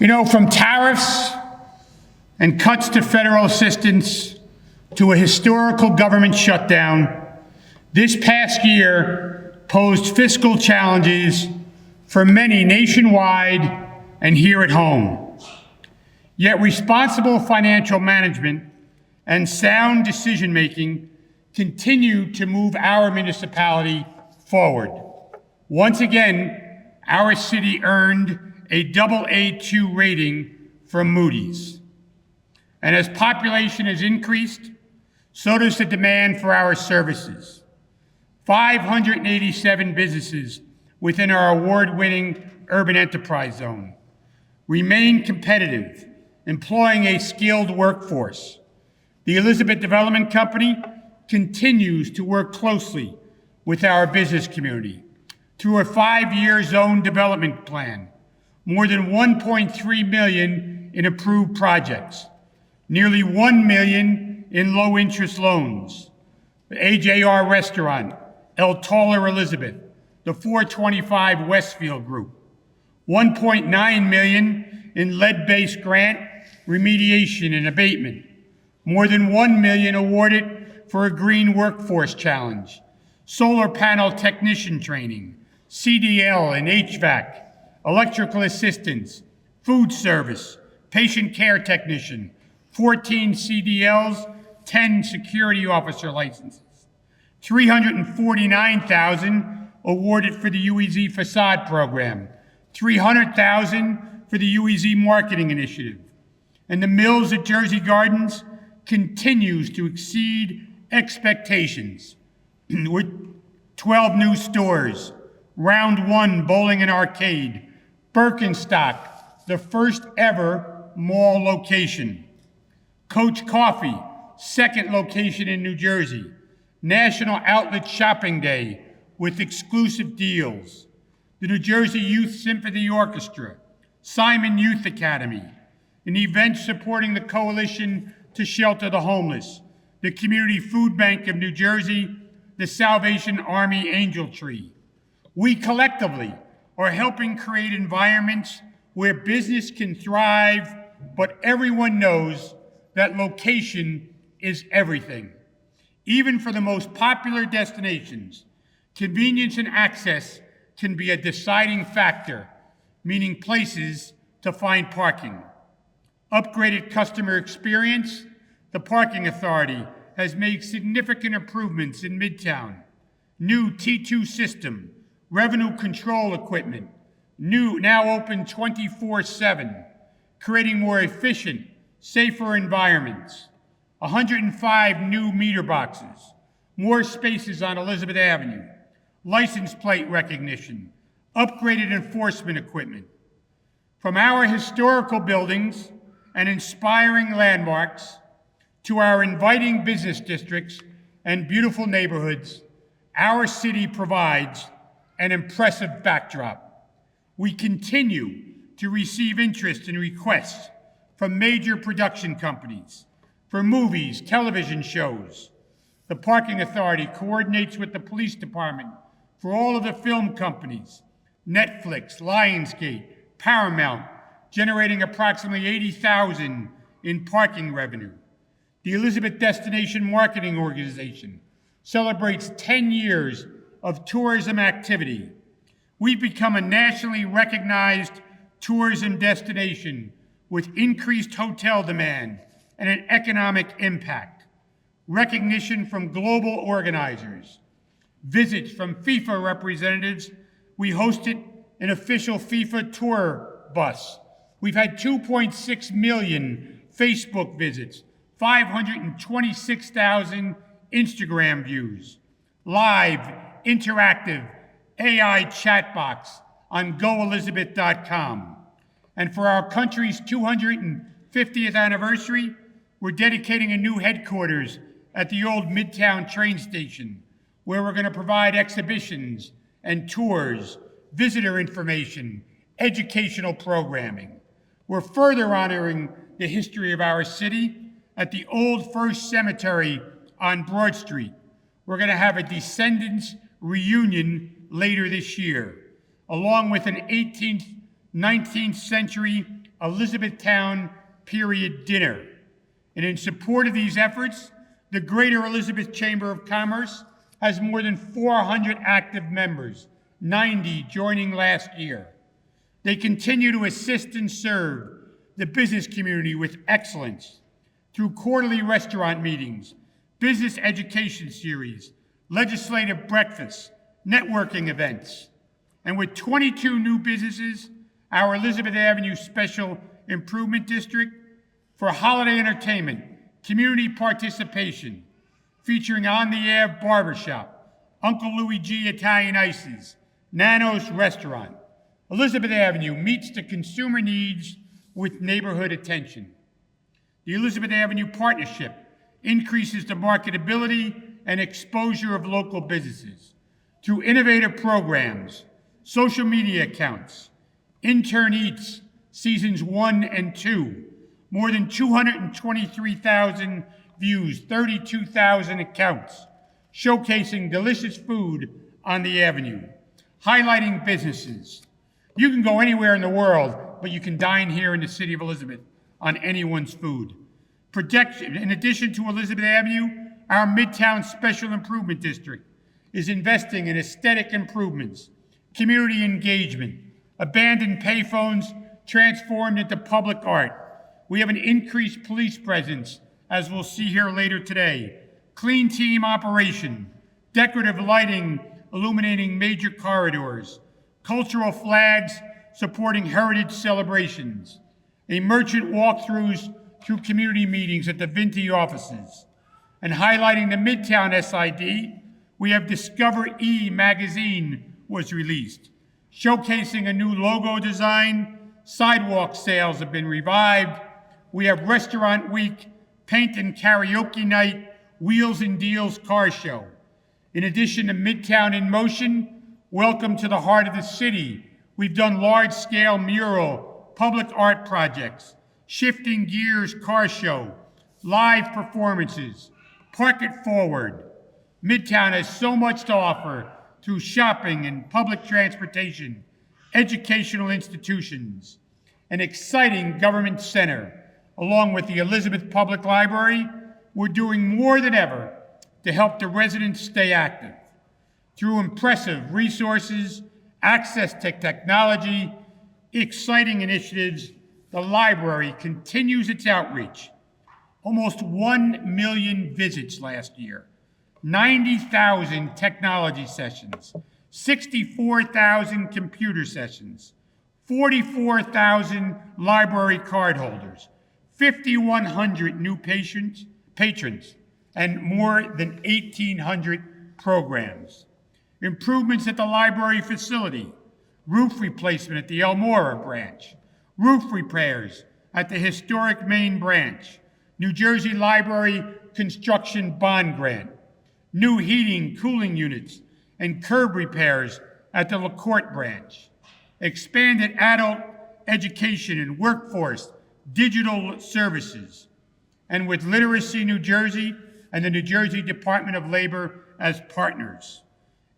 From tariffs and cuts to federal assistance to a historical government shutdown, this past year posed fiscal challenges for many nationwide and here at home. Yet responsible financial management and sound decision-making continue to move our municipality forward. Once again, our city earned a AA2 rating from Moody's. And as population has increased, so does the demand for our services. 587 businesses within our award-winning urban enterprise zone remain competitive, employing a skilled workforce. The Elizabeth Development Company continues to work closely with our business community through a 5-year zone development plan, more than $1.3 million in approved projects, nearly $1 million in low-interest loans, the AJR Restaurant, El Taller Elizabeth, the 425 Westfield Group, $1.9 million in lead-based grant remediation and abatement, more than $1 million awarded for a green workforce challenge, solar panel technician training, CDL and HVAC, electrical assistance, food service, patient care technician, 14 CDLs, 10 security officer licenses, $349,000 awarded for the UEZ facade program, $300,000 for the UEZ marketing initiative. And the Mills at Jersey Gardens continues to exceed expectations with 12 new stores, Round 1 Bowling and Arcade, Birkenstock, the first ever mall location, Coach Coffee, second location in New Jersey, National Outlet Shopping Day with exclusive deals, the New Jersey Youth Symphony Orchestra, Simon Youth Academy, an event supporting the Coalition to Shelter the Homeless, the Community Food Bank of New Jersey, the Salvation Army Angel Tree. We collectively are helping create environments where business can thrive, but everyone knows that location is everything. Even for the most popular destinations, convenience and access can be a deciding factor, meaning places to find parking. Upgraded customer experience, the Parking Authority has made significant improvements in Midtown. New T2 system, revenue control equipment, now open 24/7, creating more efficient, safer environments. 105 new meter boxes, more spaces on Elizabeth Avenue, license plate recognition, upgraded enforcement equipment. From our historical buildings and inspiring landmarks to our inviting business districts and beautiful neighborhoods, our city provides an impressive backdrop. We continue to receive interest and requests from major production companies for movies, television shows. The Parking Authority coordinates with the police department for all of the film companies, Netflix, Lionsgate, Paramount, generating approximately $80,000 in parking revenue. The Elizabeth Destination Marketing Organization celebrates 10 years of tourism activity. We've become a nationally recognized tourism destination with increased hotel demand and an economic impact. Recognition from global organizers. Visits from FIFA representatives. We hosted an official FIFA tour bus. We've had 2.6 million Facebook visits, 526,000 Instagram views, live, interactive AI chat box on goelizabeth.com. And for our country's 250th anniversary, we're dedicating a new headquarters at the old Midtown train station, where we're going to provide exhibitions and tours, visitor information, educational programming. We're further honoring the history of our city at the Old First Cemetery on Broad Street. We're going to have a Descendants reunion later this year, along with an 18th, 19th century Elizabethtown Period Dinner. And in support of these efforts, the Greater Elizabeth Chamber of Commerce has more than 400 active members, 90 joining last year. They continue to assist and serve the business community with excellence through quarterly restaurant meetings, business education series, legislative breakfasts, networking events. And with 22 new businesses, our Elizabeth Avenue Special Improvement District for holiday entertainment, community participation, featuring On the Ave Barbershop, Uncle Louie G Italian Ices, Nano's Restaurant. Elizabeth Avenue meets the consumer needs with neighborhood attention. The Elizabeth Avenue Partnership increases the marketability and exposure of local businesses through innovative programs, social media accounts, Intern Eats Seasons 1 and 2, more than 223,000 views, 32,000 accounts, showcasing delicious food on the Avenue, highlighting businesses. You can go anywhere in the world, but you can dine here in the city of Elizabeth on anyone's food. In addition to Elizabeth Avenue, our Midtown Special Improvement District is investing in aesthetic improvements, community engagement, abandoned payphones transformed into public art. We have an increased police presence, as we'll see here later today, clean team operation, decorative lighting illuminating major corridors, cultural flags supporting heritage celebrations, a merchant walkthroughs through community meetings at the Vinti offices. And highlighting the Midtown SID, we have Discover E magazine was released, showcasing a new logo design. Sidewalk sales have been revived. We have Restaurant Week, Paint and Karaoke Night, Wheels and Deals Car Show. In addition to Midtown in Motion, Welcome to the Heart of the City, we've done large-scale mural, public art projects, Shifting Gears Car Show, live performances, Park It Forward. Midtown has so much to offer through shopping and public transportation, educational institutions, an exciting government center. Along with the Elizabeth Public Library, we're doing more than ever to help the residents stay active. Through impressive resources, access to technology, exciting initiatives, the library continues its outreach. Almost 1 million visits last year, 90,000 technology sessions, 64,000 computer sessions, 44,000 library cardholders, 5,100 new patrons, and more than 1,800 programs. Improvements at the library facility, roof replacement at the Elmora branch, roof repairs at the historic main branch, New Jersey Library Construction Bond Grant, new heating, cooling units, and curb repairs at the LaCourte branch, expanded adult education and workforce digital services, and with Literacy New Jersey and the New Jersey Department of Labor as partners.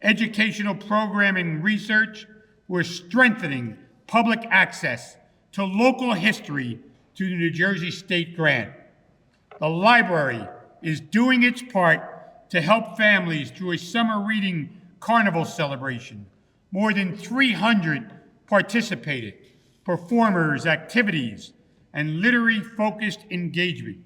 Educational programming and research, we're strengthening public access to local history through the New Jersey State Grant. The library is doing its part to help families through a summer reading carnival celebration. More than 300 participated, performers, activities, and literary-focused engagement.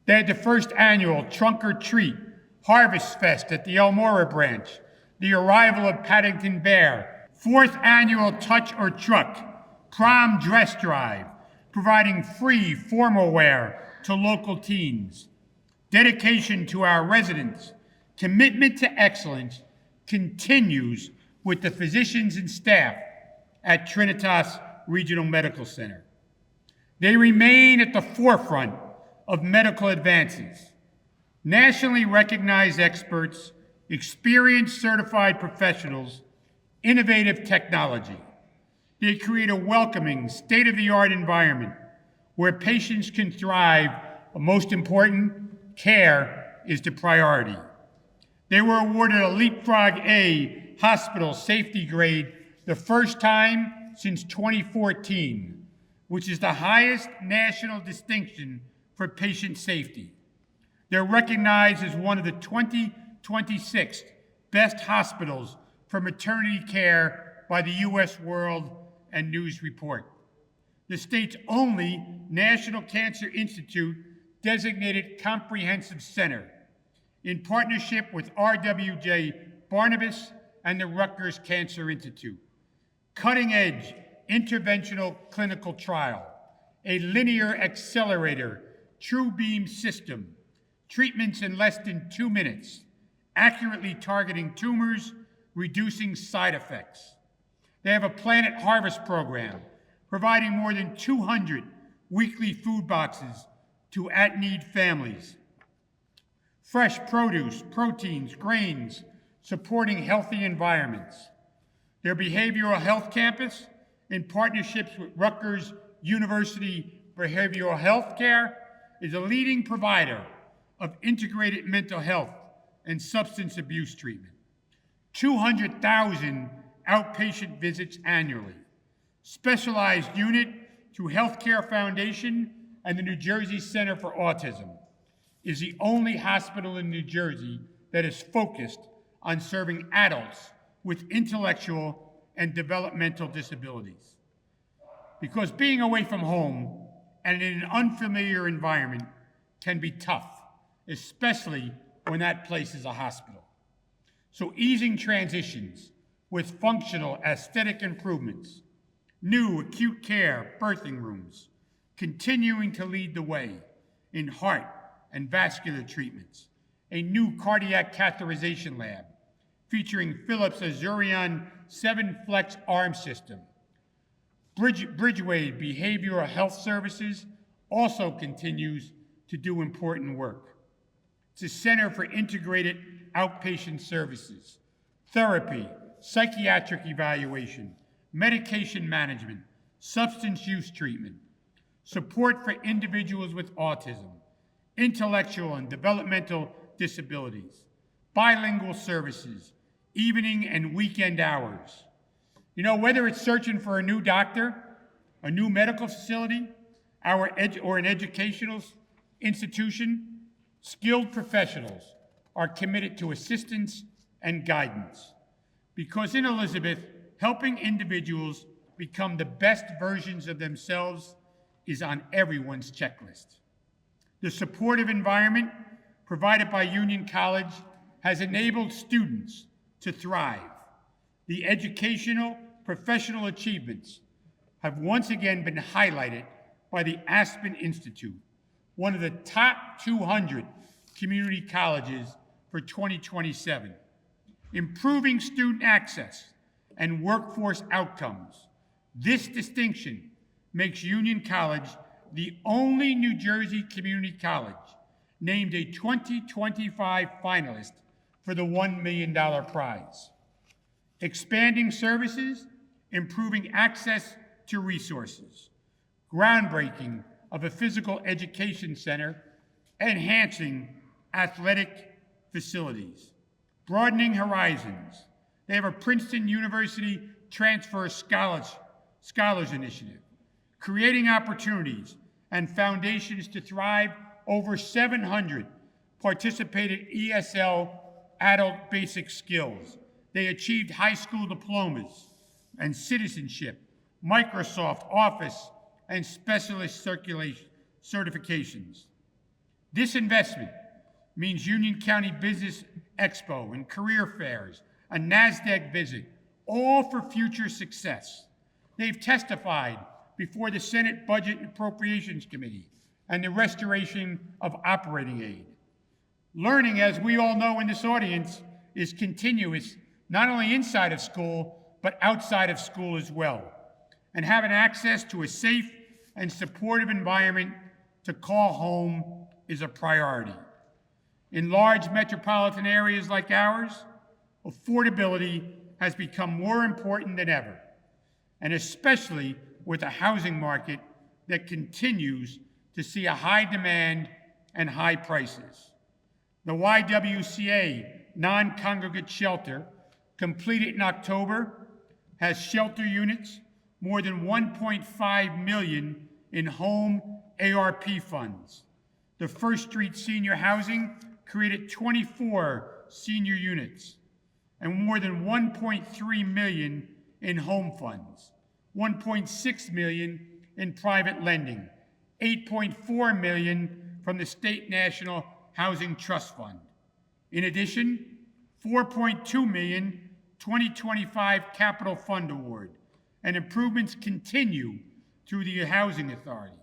They had the first annual Trunk or Treat Harvest Fest at the Elmora branch, the arrival of Paddington Bear, 4th annual Touch or Truck Prom Dress Drive, providing free formal wear to local teens. Dedication to our residents, commitment to excellence continues with the physicians and staff at Trinitas Regional Medical Center. They remain at the forefront of medical advances. Nationally recognized experts, experienced certified professionals, innovative technology. They create a welcoming, state-of-the-art environment where patients can thrive, but most important, care is the priority. They were awarded a Leapfrog A hospital safety grade the first time since 2014. which is the highest national distinction for patient safety. They're recognized as one of the 2026 best hospitals for maternity care by the U.S. World and News Report. The state's only National Cancer Institute designated comprehensive center, in partnership with RWJ Barnabas and the Rutgers Cancer Institute. Cutting-edge interventional clinical trial, a linear accelerator, true beam system, treatments in less than 2 minutes, accurately targeting tumors, reducing side effects. They have a Planet Harvest program, providing more than 200 weekly food boxes to at-need families. Fresh produce, proteins, grains, supporting healthy environments. Their behavioral health campus, in partnerships with Rutgers University Behavioral Health Care, is a leading provider of integrated mental health and substance abuse treatment. 200,000 outpatient visits annually. Specialized unit through Healthcare Foundation and the New Jersey Center for Autism, is the only hospital in New Jersey that is focused on serving adults with intellectual and developmental disabilities. Because being away from home and in an unfamiliar environment can be tough, especially when that place is a hospital. So easing transitions with functional aesthetic improvements, new acute care birthing rooms, continuing to lead the way in heart and vascular treatments, a new cardiac catheterization lab featuring Philips Azurion 7-Flex arm system. Bridgeway Behavioral Health Services also continues to do important work. It's a center for integrated outpatient services, therapy, psychiatric evaluation, medication management, substance use treatment, support for individuals with autism, intellectual and developmental disabilities, bilingual services, evening and weekend hours. You know, whether it's searching for a new doctor, a new medical facility, or an educational institution, skilled professionals are committed to assistance and guidance. Because in Elizabeth, helping individuals become the best versions of themselves is on everyone's checklist. The supportive environment provided by Union College has enabled students to thrive. The educational, professional achievements have once again been highlighted by the Aspen Institute, one of the top 200 community colleges for 2027. Improving student access and workforce outcomes. This distinction makes Union College the only New Jersey community college named a 2025 finalist for the $1 million prize. Expanding services, improving access to resources. Groundbreaking of a physical education center, enhancing athletic facilities. Broadening horizons. They have a Princeton University Transfer Scholars Initiative, creating opportunities and foundations to thrive. Over 700 participated ESL adult basic skills. They achieved high school diplomas and citizenship, Microsoft Office, and specialist certifications. This investment means Union County Business Expo and career fairs, a NASDAQ visit, all for future success. They've testified before the Senate Budget and Appropriations Committee and the restoration of operating aid. Learning, as we all know in this audience, is continuous, not only inside of school, but outside of school as well. And having access to a safe and supportive environment to call home is a priority. In large metropolitan areas like ours, affordability has become more important than ever, and especially with a housing market that continues to see a high demand and high prices. The YWCA non-congregate shelter, completed in October, has shelter units more than 1.5 million in home ARP funds. The First Street Senior Housing created 24 senior units and more than 1.3 million in home funds, 1.6 million in private lending, 8.4 million from the State National Housing Trust Fund. In addition, 4.2 million 2025 Capital Fund Award, and improvements continue through the Housing Authority.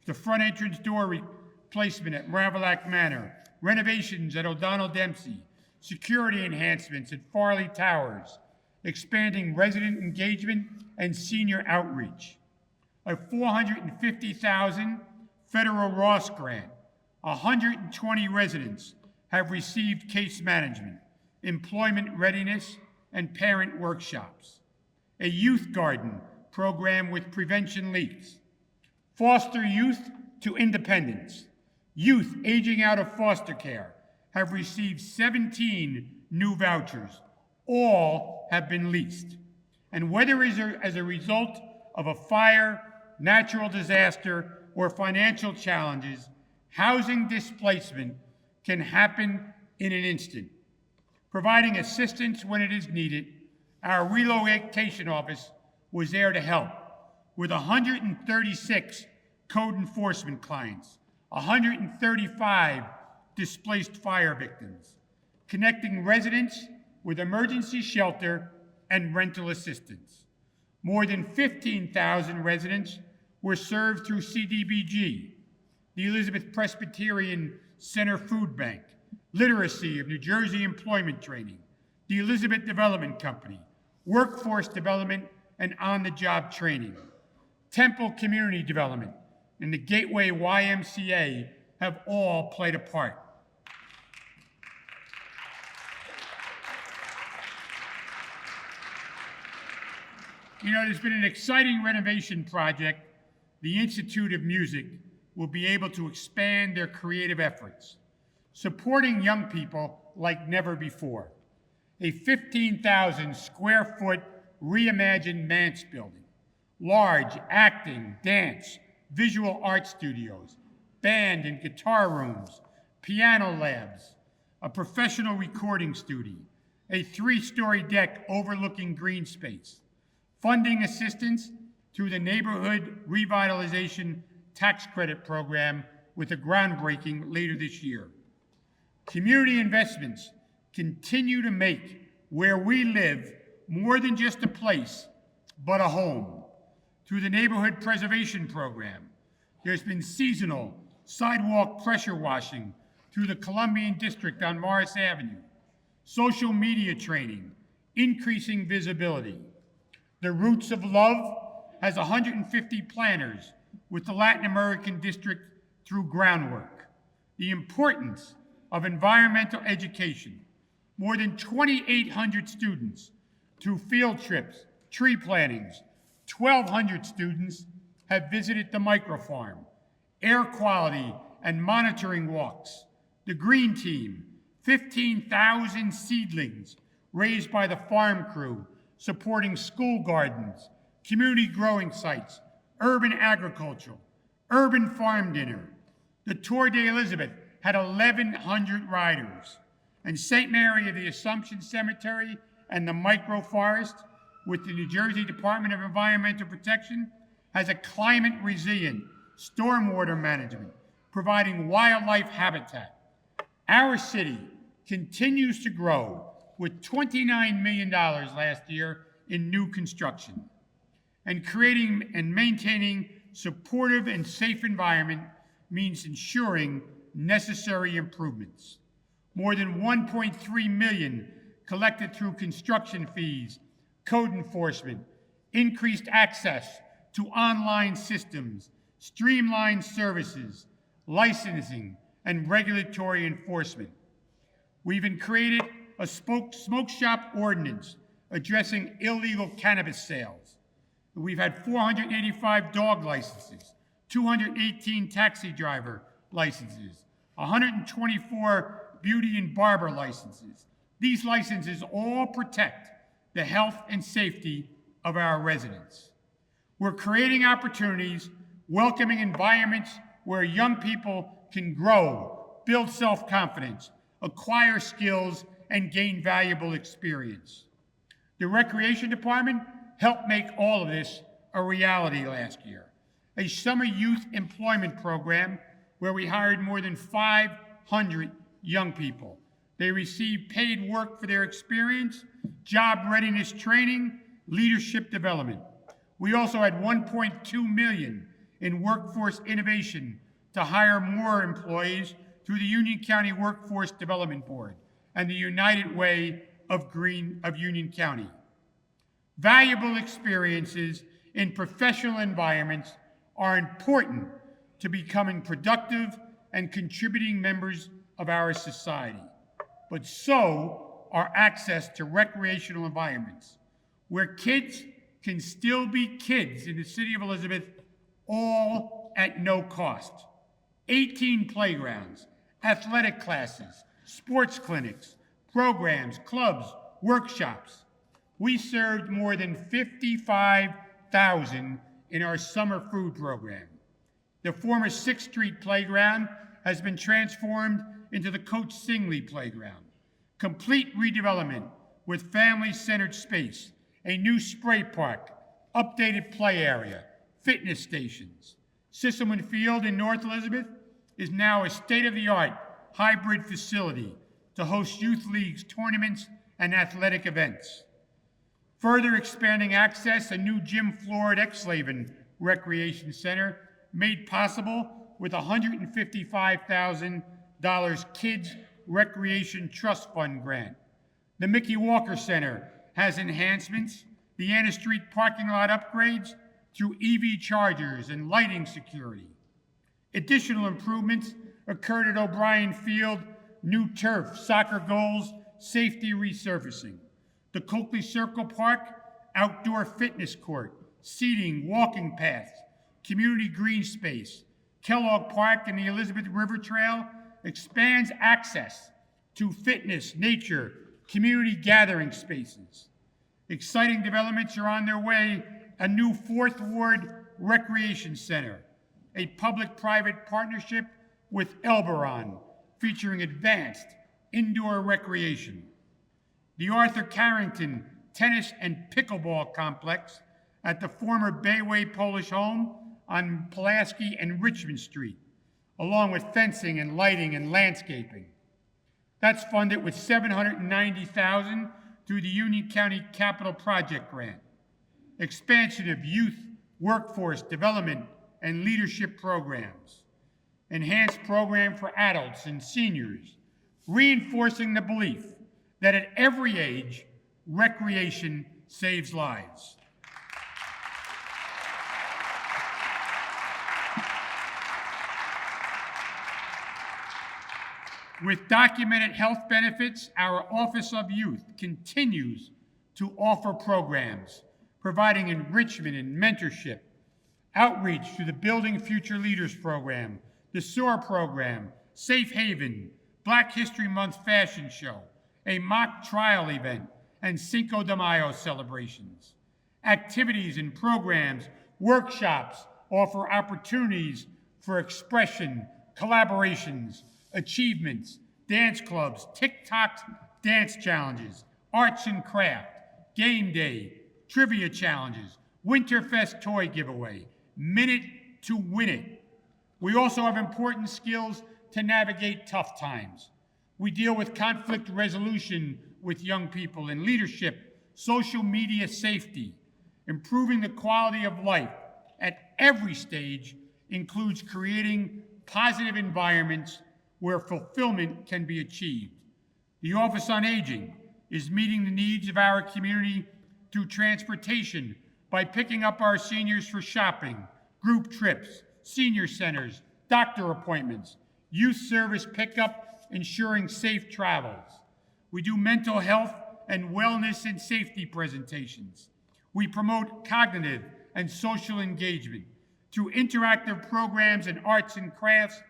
The front entrance door replacement at Ravalac Manor, renovations at O'Donnell Dempsey, security enhancements at Farley Towers, expanding resident engagement and senior outreach. A $450,000 federal Ross grant. 120 residents have received case management, employment readiness, and parent workshops. A youth garden program with prevention leaks. Foster youth to independence. Youth aging out of foster care have received 17 new vouchers. All have been leased. And whether as a result of a fire, natural disaster, or financial challenges, housing displacement can happen in an instant. Providing assistance when it is needed, our relocation office was there to help with 136 code enforcement clients, 135 displaced fire victims, connecting residents with emergency shelter and rental assistance. More than 15,000 residents were served through CDBG, the Elizabeth Presbyterian Center Food Bank, Literacy of New Jersey Employment Training, the Elizabeth Development Company, Workforce Development and on-the-job training, Temple Community Development, and the Gateway YMCA have all played a part. You know, there's been an exciting renovation project. The Institute of Music will be able to expand their creative efforts, supporting young people like never before. A 15,000 square foot reimagined Mance building, large acting, dance, visual art studios, band and guitar rooms, piano labs, a professional recording studio, a 3-story deck overlooking green space, funding assistance through the Neighborhood Revitalization Tax Credit Program with a groundbreaking later this year. Community investments continue to make where we live more than just a place, but a home. Through the Neighborhood Preservation Program, there's been seasonal sidewalk pressure washing through the Columbian District on Morris Avenue, social media training, increasing visibility. The Roots of Love has 150 planners with the Latin American District through groundwork. The importance of environmental education. More than 2,800 students through field trips, tree plantings. 1,200 students have visited the microfarm, air quality and monitoring walks. The Green Team, 15,000 seedlings raised by the farm crew, supporting school gardens, community growing sites, urban agriculture, urban farm dinner. The Tour de Elizabeth had 1,100 riders. And St. Mary of the Assumption Cemetery and the microforest with the New Jersey Department of Environmental Protection has a climate resilient stormwater management, providing wildlife habitat. Our city continues to grow with $29 million last year in new construction. And creating and maintaining supportive and safe environment means ensuring necessary improvements. More than 1.3 million collected through construction fees, code enforcement, increased access to online systems, streamlined services, licensing, and regulatory enforcement. We've even created a smoke shop ordinance addressing illegal cannabis sales. We've had 485 dog licenses, 218 taxi driver licenses, 124 beauty and barber licenses. These licenses all protect the health and safety of our residents. We're creating opportunities, welcoming environments where young people can grow, build self-confidence, acquire skills, and gain valuable experience. The Recreation Department helped make all of this a reality last year. A summer youth employment program where we hired more than 500 young people. They received paid work for their experience, job readiness training, leadership development. We also had $1.2 million in workforce innovation to hire more employees through the Union County Workforce Development Board and the United Way of Union County. Valuable experiences in professional environments are important to becoming productive and contributing members of our society, but so are access to recreational environments where kids can still be kids in the city of Elizabeth, all at no cost. 18 playgrounds, athletic classes, sports clinics, programs, clubs, workshops. We served more than 55,000 in our summer food program. The former 6th Street playground has been transformed into the Coach Singley playground. Complete redevelopment with family-centered space, a new spray park, updated play area, fitness stations. Sisselman Field in North Elizabeth is now a state-of-the-art hybrid facility to host youth leagues, tournaments, and athletic events. Further expanding access, a new gym floor at Exlaven Recreation Center made possible with $155,000 Kids Recreation Trust Fund grant. The Mickey Walker Center has enhancements, the Anna Street parking lot upgrades through EV chargers and lighting security. Additional improvements occurred at O'Brien Field, new turf, soccer goals, safety resurfacing. The Coakley Circle Park, outdoor fitness court, seating, walking paths, community green space. Kellogg Park and the Elizabeth River Trail expands access to fitness, nature, community gathering spaces. Exciting developments are on their way. A new 4th Ward Recreation Center, a public-private partnership with Elberon, featuring advanced indoor recreation. The Arthur Carrington Tennis and Pickleball Complex at the former Bayway Polish Home on Pulaski and Richmond Street, along with fencing and lighting and landscaping. That's funded with $790,000 through the Union County Capital Project Grant. Expansion of youth, workforce development, and leadership programs. Enhanced program for adults and seniors, reinforcing the belief that at every age, recreation saves lives. With documented health benefits, our Office of Youth continues to offer programs providing enrichment and mentorship, outreach through the Building Future Leaders program, the SOAR program, Safe Haven, Black History Month fashion show, a mock trial event, and Cinco de Mayo celebrations. Activities and programs, workshops offer opportunities for expression, collaborations, achievements, dance clubs, TikTok dance challenges, arts and craft, game day, trivia challenges, Winterfest toy giveaway, Minute to Win It. We also have important skills to navigate tough times. We deal with conflict resolution with young people and leadership, social media safety. Improving the quality of life at every stage includes creating positive environments where fulfillment can be achieved. The Office on Aging is meeting the needs of our community through transportation by picking up our seniors for shopping, group trips, senior centers, doctor appointments, youth service pickup, ensuring safe travels. We do mental health and wellness and safety presentations. We promote cognitive and social engagement through interactive programs in arts and crafts,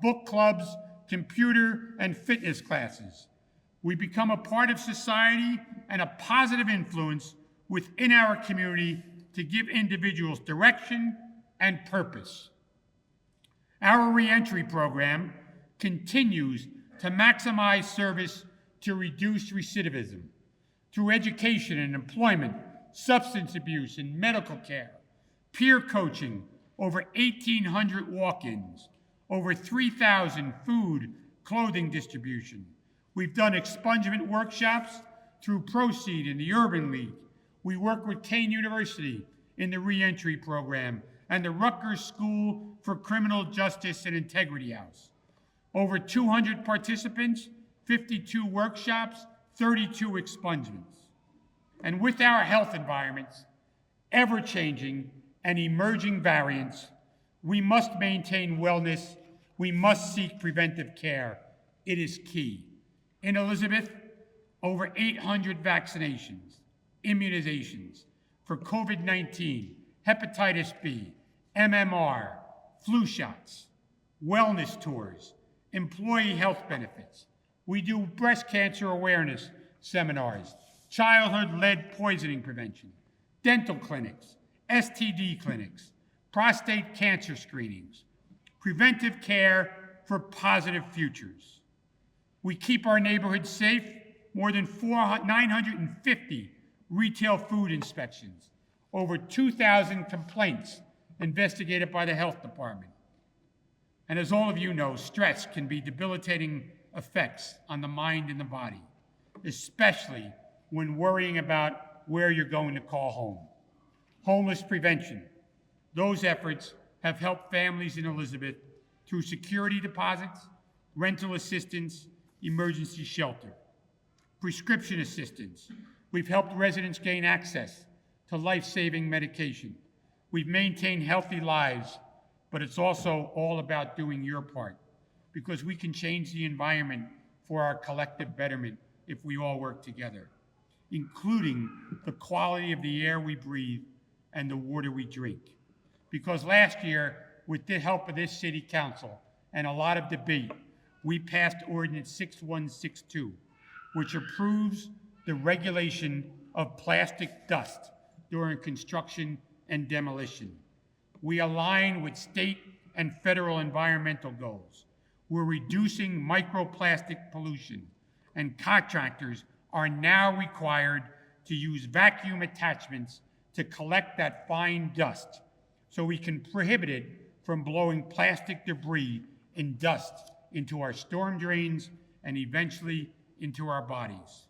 book clubs, computer and fitness classes. We become a part of society and a positive influence within our community to give individuals direction and purpose. Our reentry program continues to maximize service to reduce recidivism through education and employment, substance abuse and medical care, peer coaching, over 1,800 walk-ins, over 3,000 food, clothing distribution. We've done expungement workshops through Proceed and the Urban League. We work with Kane University in the reentry program and the Rutgers School for Criminal Justice and Integrity House. Over 200 participants, 52 workshops, 32 expungements. And with our health environments, ever-changing and emerging variants, we must maintain wellness. We must seek preventive care. It is key. In Elizabeth, over 800 vaccinations, immunizations for COVID-19, hepatitis B, MMR, flu shots, wellness tours, employee health benefits. We do breast cancer awareness seminars, childhood lead poisoning prevention, dental clinics, STD clinics, prostate cancer screenings, preventive care for positive futures. We keep our neighborhoods safe, more than 950 retail food inspections, over 2,000 complaints investigated by the health department. And as all of you know, stress can be debilitating effects on the mind and the body, especially when worrying about where you're going to call home. Homeless prevention. Those efforts have helped families in Elizabeth through security deposits, rental assistance, emergency shelter. Prescription assistance. We've helped residents gain access to life-saving medication. We've maintained healthy lives, but it's also all about doing your part, because we can change the environment for our collective betterment if we all work together, including the quality of the air we breathe and the water we drink. Because last year, with the help of this city council and a lot of debate, we passed Ordinance 6162, which approves the regulation of plastic dust during construction and demolition. We align with state and federal environmental goals. We're reducing microplastic pollution, and contractors are now required to use vacuum attachments to collect that fine dust so we can prohibit it from blowing plastic debris and dust into our storm drains and eventually into our bodies.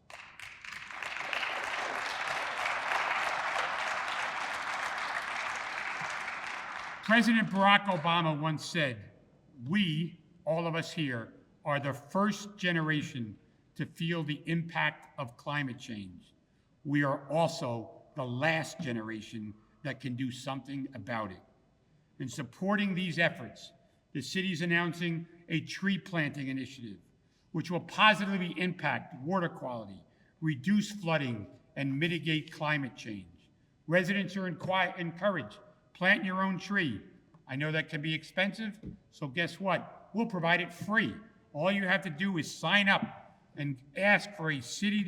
President Barack Obama once said, "We, all of us here, are the first generation to feel the impact of climate change. We are also the last generation that can do something about it." In supporting these efforts, the city is announcing a tree planting initiative, which will positively impact water quality, reduce flooding, and mitigate climate change. Residents are encouraged, plant your own tree. I know that can be expensive, so guess what? We'll provide it free. All you have to do is sign up and ask for a city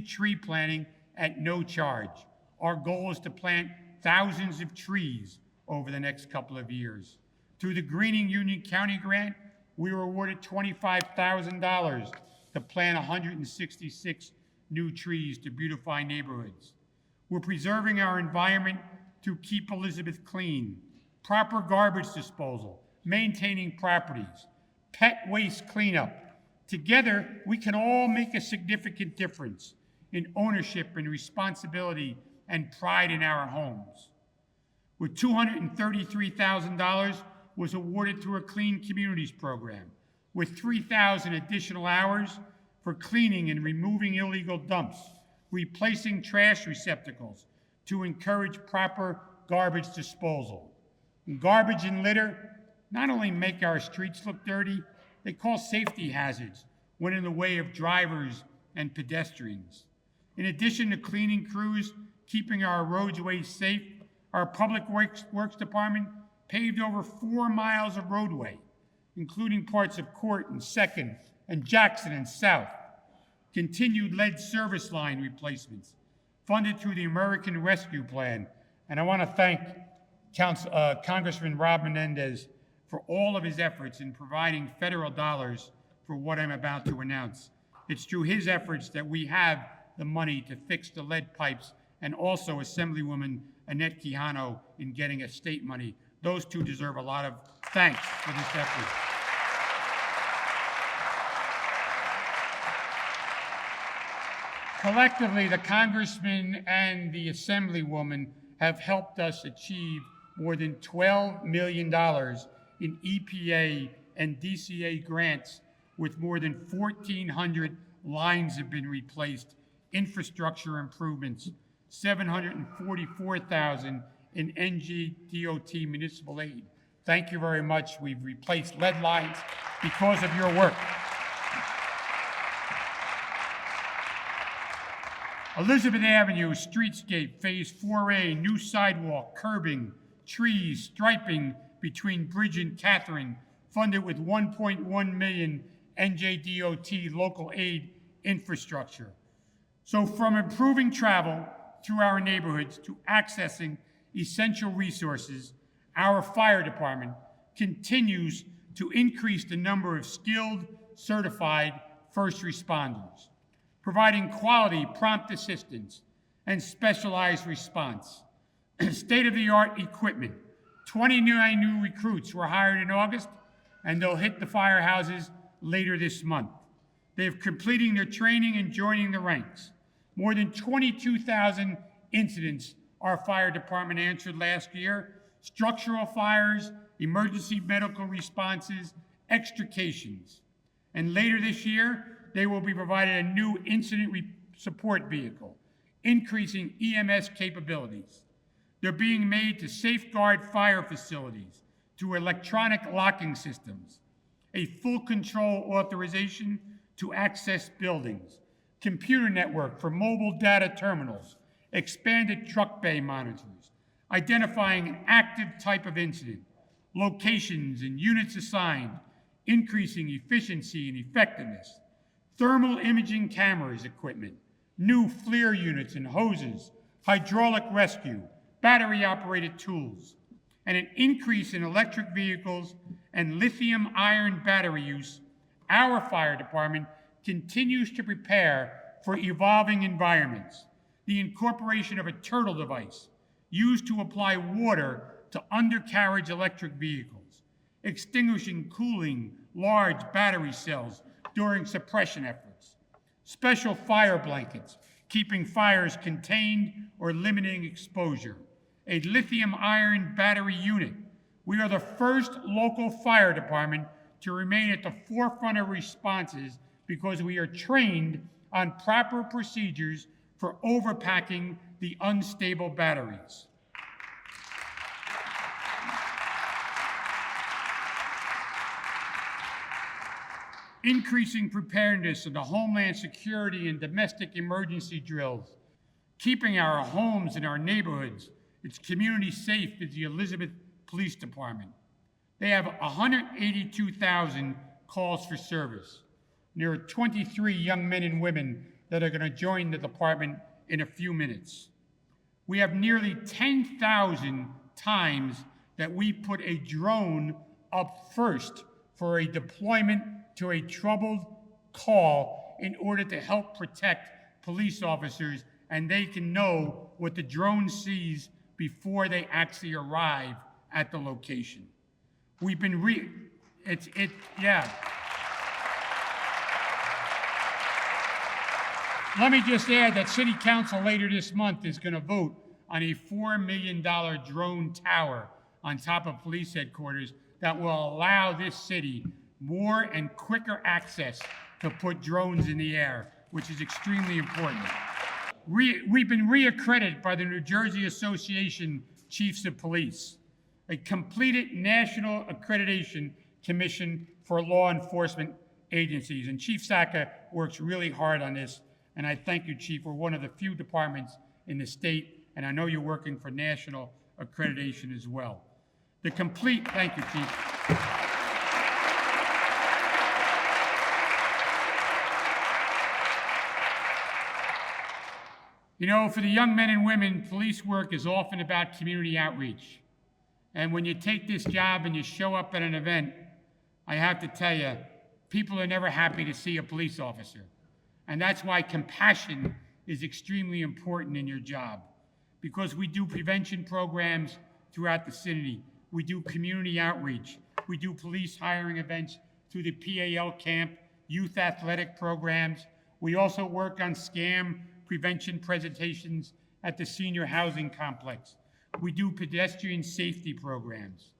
tree planting at no charge. Our goal is to plant thousands of trees over the next couple of years. Through the Greening Union County grant, we were awarded $25,000 to plant 166 new trees to beautify neighborhoods. We're preserving our environment to keep Elizabeth clean, proper garbage disposal, maintaining properties, pet waste cleanup. Together, we can all make a significant difference in ownership and responsibility and pride in our homes. With $233,000 was awarded through a Clean Communities program, with 3,000 additional hours for cleaning and removing illegal dumps, replacing trash receptacles to encourage proper garbage disposal. And garbage and litter not only make our streets look dirty, they cause safety hazards when in the way of drivers and pedestrians. In addition to cleaning crews keeping our roadways safe, our Public Works Department paved over 4 miles of roadway, including parts of Court and 2nd and Jackson and South. Continued lead service line replacements, funded through the American Rescue Plan, And I want to thank Congressman Rob Menendez for all of his efforts in providing federal dollars for what I'm about to announce. It's through his efforts that we have the money to fix the lead pipes, and also Assemblywoman Annette Quijano in getting us state money. Those two deserve a lot of thanks for this effort. Collectively, the congressman and the assemblywoman have helped us achieve more than $12 million in EPA and DCA grants, with more than 1,400 lines have been replaced, infrastructure improvements, $744,000 in NGDOT municipal aid. Thank you very much. We've replaced lead lines because of your work. Elizabeth Avenue, streetscape, Phase 4A, new sidewalk, curbing, trees, striping between Bridge and Catherine, funded with $1.1 million NJDOT local aid infrastructure. So from improving travel through our neighborhoods to accessing essential resources, our fire department continues to increase the number of skilled, certified first responders, providing quality, prompt assistance, and specialized response. State-of-the-art equipment. 29 new recruits were hired in August, and they'll hit the firehouses later this month. They're completing their training and joining the ranks. More than 22,000 incidents our fire department answered last year: structural fires, emergency medical responses, extrications. And later this year, they will be provided a new incident support vehicle, increasing EMS capabilities. They're being made to safeguard fire facilities through electronic locking systems, a full control authorization to access buildings, computer network for mobile data terminals, expanded truck bay monitors, identifying an active type of incident, locations and units assigned, increasing efficiency and effectiveness, thermal imaging cameras equipment, new FLIR units and hoses, hydraulic rescue, battery-operated tools, and an increase in electric vehicles and lithium-ion battery use. Our fire department continues to prepare for evolving environments. The incorporation of a turtle device used to apply water to undercarriage electric vehicles, extinguishing cooling large battery cells during suppression efforts, special fire blankets, keeping fires contained or limiting exposure, a lithium-ion battery unit. We are the first local fire department to remain at the forefront of responses because we are trained on proper procedures for overpacking the unstable batteries. Increasing preparedness of the Homeland Security and domestic emergency drills, keeping our homes and our neighborhoods, its community safe is the Elizabeth Police Department. They have 182,000 calls for service. There are 23 young men and women that are going to join the department in a few minutes. We have nearly 10,000 times that we put a drone up first for a deployment to a troubled call in order to help protect police officers, and they can know what the drone sees before they actually arrive at the location. We've been yeah. Let me just add that City Council later this month is going to vote on a $4 million drone tower on top of police headquarters that will allow this city more and quicker access to put drones in the air, which is extremely important. We've been reaccredited by the New Jersey Association Chiefs of Police, a completed national accreditation commission for law enforcement agencies. And Chief Saka works really hard on this. And I thank you, Chief. We're one of the few departments in the state, and I know you're working for national accreditation as well. Thank you, Chief. You know, for the young men and women, police work is often about community outreach. And when you take this job and you show up at an event, I have to tell you, people are never happy to see a police officer. And that's why compassion is extremely important in your job, because we do prevention programs throughout the city. We do community outreach. We do police hiring events through the PAL camp, youth athletic programs. We also work on scam prevention presentations at the senior housing complex. We do pedestrian safety programs.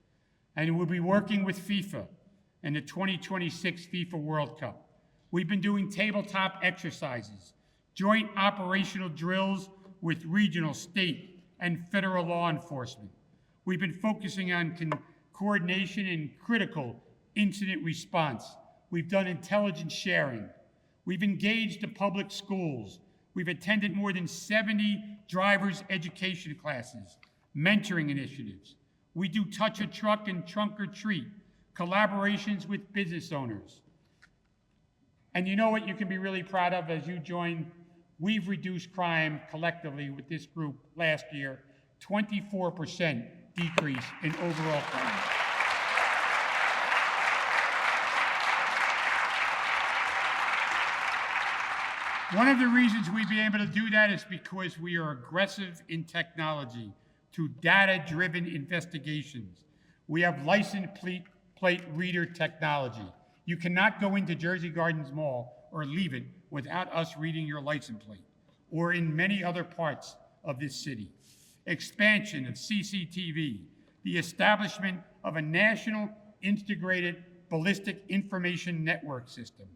And we'll be working with FIFA and the 2026 FIFA World Cup. We've been doing tabletop exercises, joint operational drills with regional, state, and federal law enforcement. We've been focusing on coordination and critical incident response. We've done intelligence sharing. We've engaged the public schools. We've attended more than 70 driver's education classes, mentoring initiatives. We do touch a truck and trunk or treat, collaborations with business owners. And you know what you can be really proud of as you join? We've reduced crime collectively with this group last year, 24% decrease in overall crime. One of the reasons we've been able to do that is because we are aggressive in technology through data-driven investigations. We have license plate reader technology. You cannot go into Jersey Gardens Mall or leave it without us reading your license plate, or in many other parts of this city. Expansion of CCTV, the establishment of a national integrated ballistic information network system,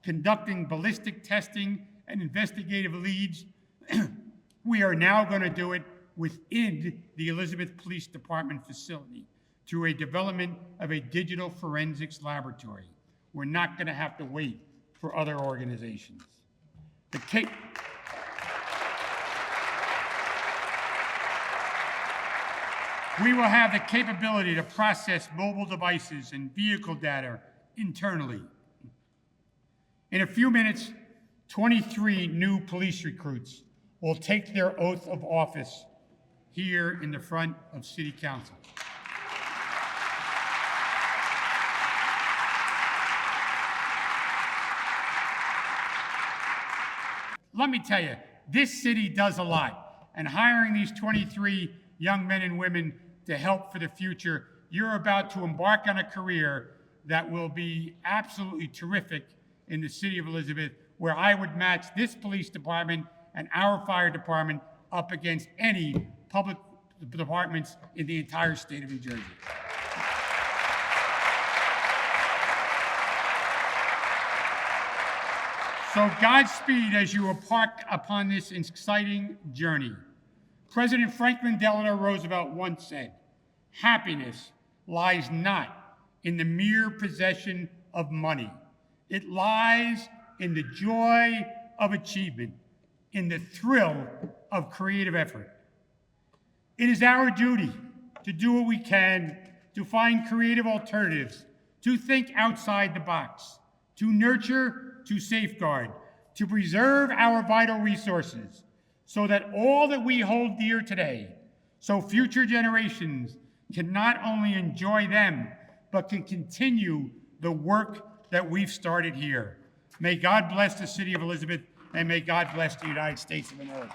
conducting ballistic testing and investigative leads. We are now going to do it within the Elizabeth Police Department facility through a development of a digital forensics laboratory. We're not going to have to wait for other organizations. We will have the capability to process mobile devices and vehicle data internally. In a few minutes, 23 new police recruits will take their oath of office here in the front of City Council. Let me tell you, this city does a lot, and hiring these 23 young men and women to help for the future, you're about to embark on a career that will be absolutely terrific in the city of Elizabeth, where I would match this police department and our fire department up against any public departments in the entire state of New Jersey. So Godspeed as you embark upon this exciting journey. President Franklin Delano Roosevelt once said, "Happiness lies not in the mere possession of money. It lies in the joy of achievement, in the thrill of creative effort." It is our duty to do what we can to find creative alternatives, to think outside the box, to nurture, to safeguard, to preserve our vital resources, so that all that we hold dear today, so future generations can not only enjoy them, but can continue the work that we've started here. May God bless the city of Elizabeth, and may God bless the United States of America.